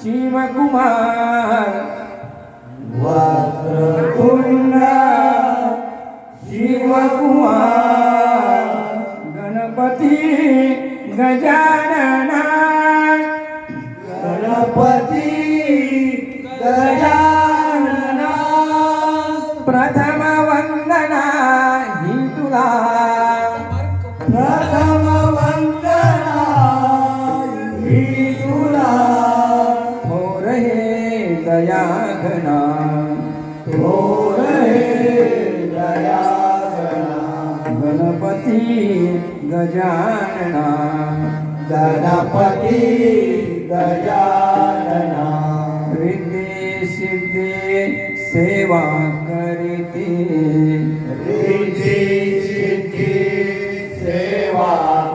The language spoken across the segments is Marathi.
शिवकुमार वक्रतुंड शिवकुमार गणपती गजानना गणपती गजानना प्रथम वंदना ही तुला प्रथम वंदना ही तुला थोर हे दयाघना थोर हे दयाघना गणपती गजानना गणपती गजानना रिद्धी सिद्धी सेवा करीती रिद्धी सिद्धी सेवा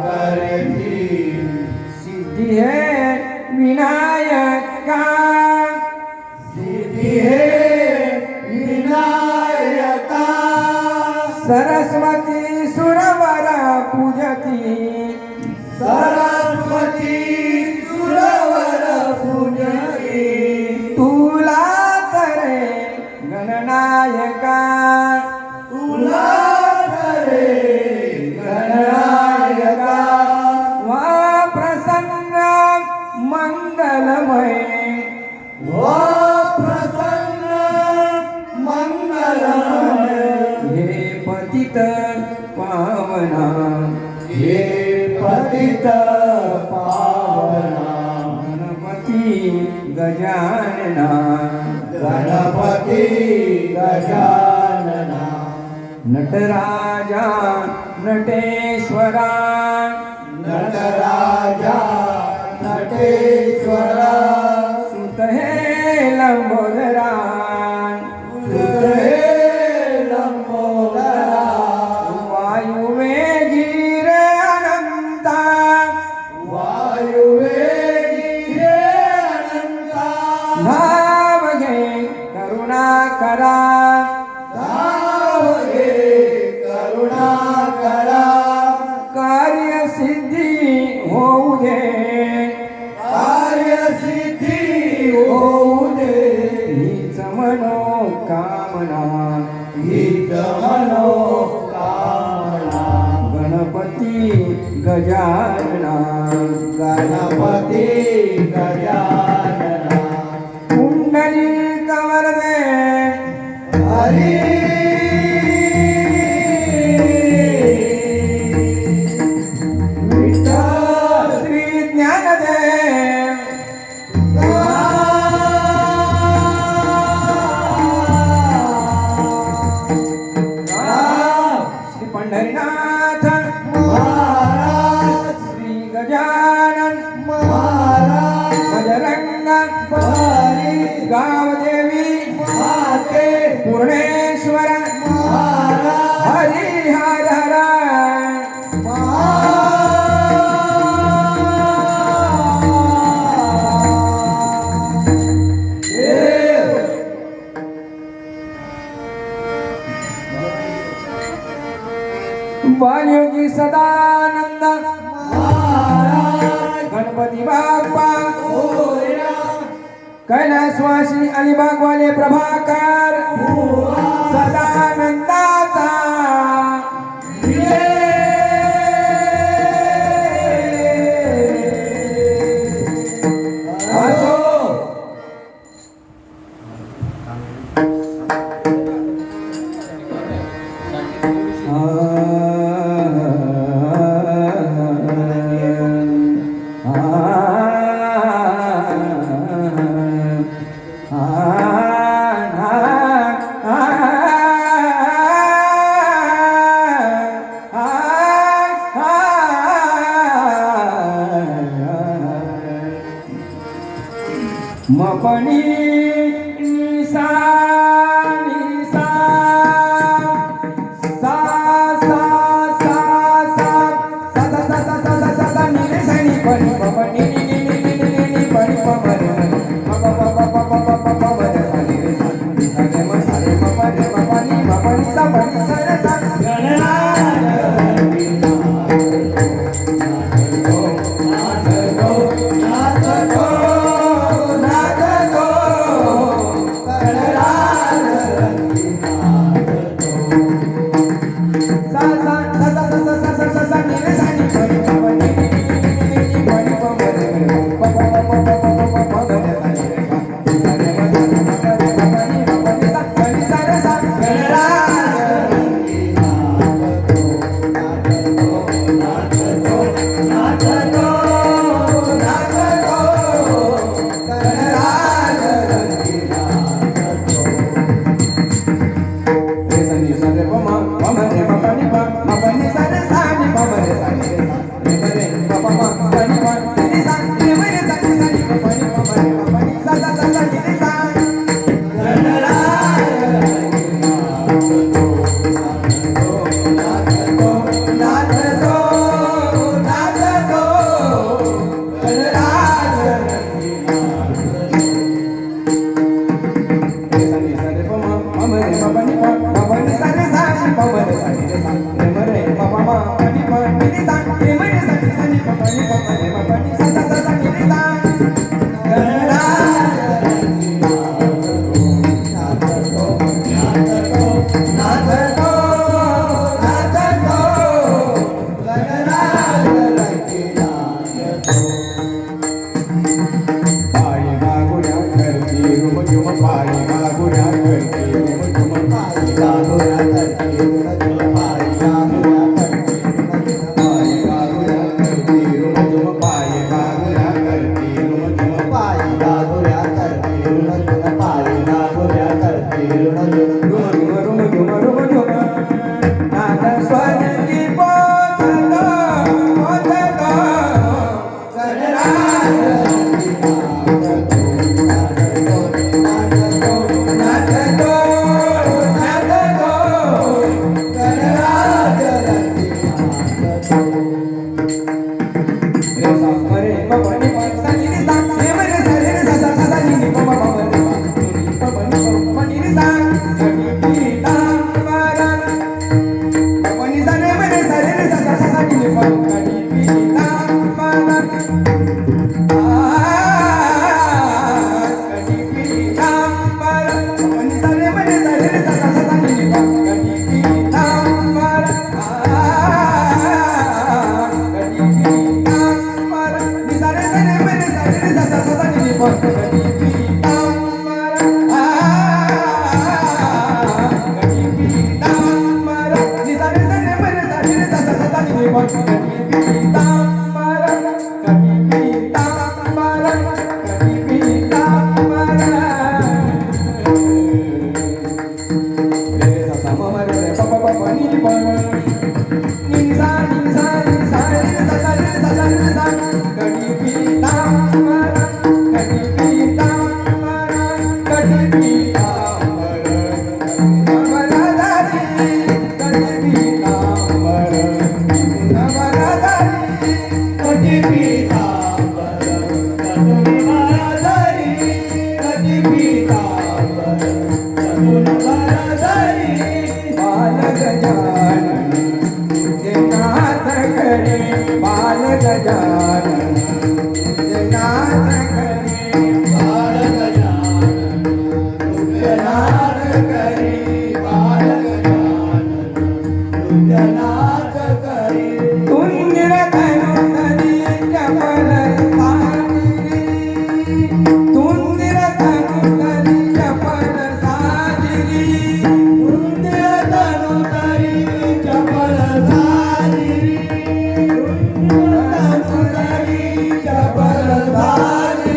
करती सिद्धी है विनायका सिद्धी है विनायका सरस्वती सुरवर पूजती सरस्वती सुरवर पूजती तुला करे गणनायका तुला करे गणनायका वा प्रसन्न मंगलमय वा प्रसन्न मंगलमय हे पतित पावना हे पतित पावना गणपती गजानना गणपती गजानना नटराजा नटेश्वरा नटराजा नटेश्वरा सुत हे लंबोदरा सुत हे लंबोदरा वायुवेगी रे अनंता वायुवेगी रे अनंता धाव घे करुणा करा धाव घे करुणा करा कार्य सिद्धी होऊ दे कार्य सिद्धी होऊ दे हीच मनोकामना हीच मनोकामना गणपती गजानना गणपती गजानना कुंडली कवरदे हरी पंढरीनाथ महाराज श्री गजानन महाराज बजरंग बली गावदेवी माते पूर्णेश्वर महाराज हरी हर हर बालयोगी सदानंद महाराज गणपती बाप्पा कैलासवासी अलिबाग वाले प्रभाकर सदानंदाचा मपनी निसा निसा सा सा सा सा सा सा सा सा सा सा सा निरे सनी पनी मपनी नि नि नि नि नि नि पनी पमर म प प प प प प प प रे सा नि रे सा नि सा रे म सा रे म प रे म प नि म प नि सा प नि सा रे सा गणनाथ चपल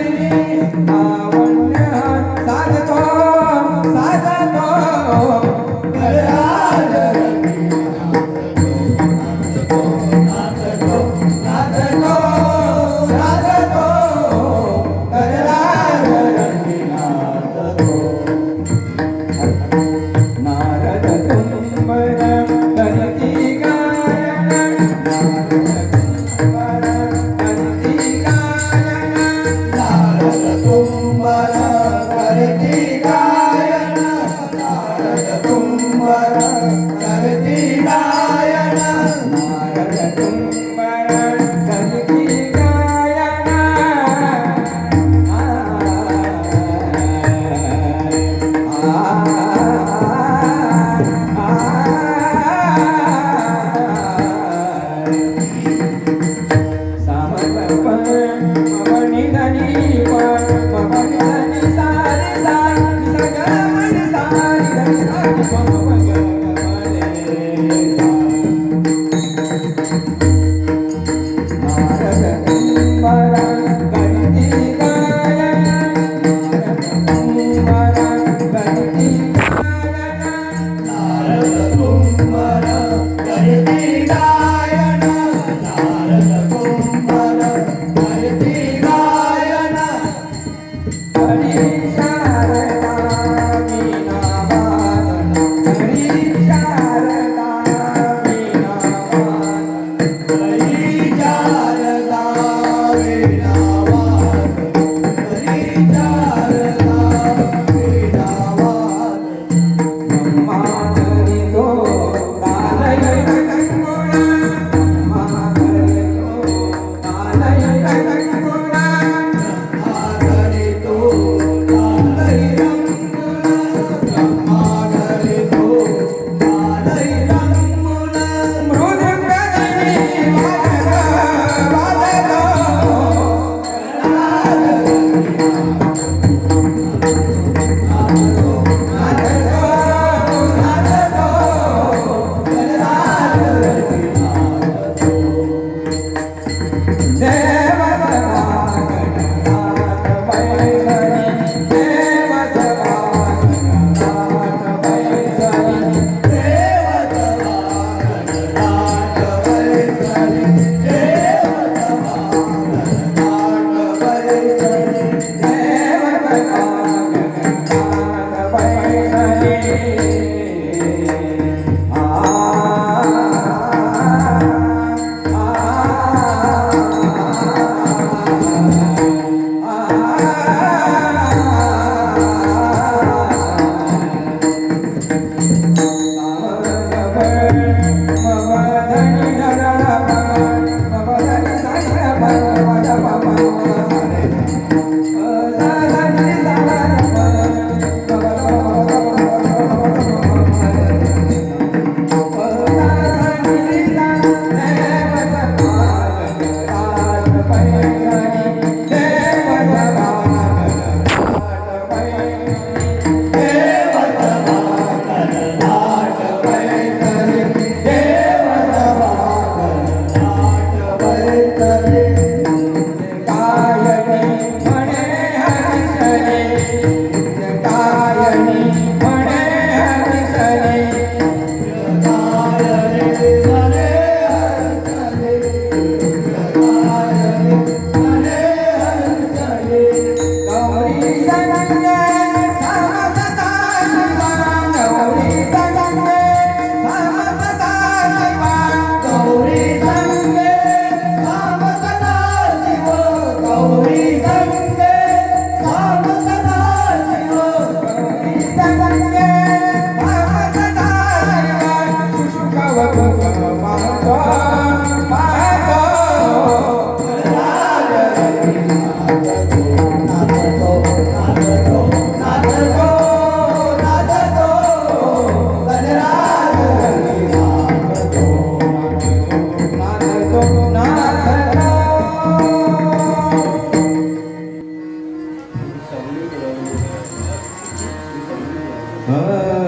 हा